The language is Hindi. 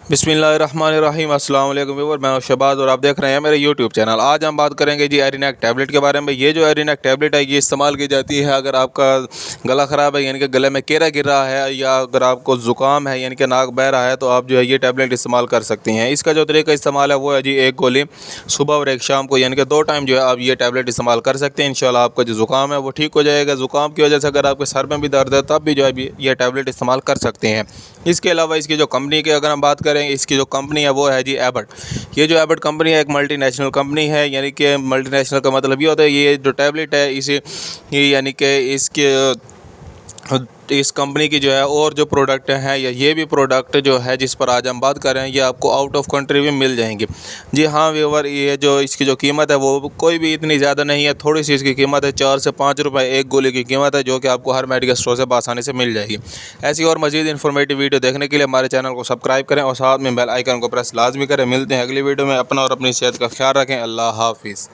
बिस्मिल्लाहिर्रहमानिर्रहीम अस्सलाम वालेकुम व्यूअर, मैं शहबाज और आप देख रहे हैं मेरे यूट्यूब चैनल। आज हम बात करेंगे जी एरिनेक टैबलेट के बारे में। ये जो एरिनेक टैबलेट है ये इस्तेमाल की जाती है अगर आपका गला ख़राब है, यानी कि गले में केरा गिर रहा है, या अगर आपको ज़ुकाम है यानी कि नाक बह रहा है, तो आप जो है ये टैबलेट इस्तेमाल कर सकती हैं। इसका जो तरीका इस्तेमाल है वो है जी एक गोली सुबह और एक शाम को, यानी कि 2 टाइम जो है आप ये टैबलेट इस्तेमाल कर सकते हैं। इंशाल्लाह आपका जो ज़ुकाम है वो ठीक हो जाएगा। ज़ुकाम की वजह से अगर आपके सर में भी दर्द है तब भी जो है ये टैबलेट इस्तेमाल कर सकते हैं। इसके अलावा इसकी जो कंपनी की अगर हम बात करें, इसकी जो कंपनी है वो है जी एबट। ये जो एबट कंपनी है एक मल्टीनेशनल कंपनी है, यानी कि मल्टीनेशनल का मतलब ये होता है ये जो टैबलेट है इसे यानी कि इस कंपनी की जो है और जो प्रोडक्ट हैं या ये भी प्रोडक्ट जो है जिस पर आज हम बात कर रहे हैं ये आपको आउट ऑफ कंट्री भी मिल जाएंगे। जी हाँ व्यूअर, ये जो इसकी जो कीमत है वो कोई भी इतनी ज़्यादा नहीं है, थोड़ी सी इसकी कीमत है, 4 से 5 रुपये एक गोली की कीमत है, जो कि आपको हर मेडिकल स्टोर से आसानी से मिल जाएगी। ऐसी और मज़ीद इन्फॉर्मेटिव वीडियो देखने के लिए हमारे चैनल को सब्सक्राइब करें और साथ में बेल आइकन को प्रेस लाजमी करें। मिलते हैं अगली वीडियो में। अपना और अपनी सेहत का ख्याल रखें। अल्लाह हाफिज़।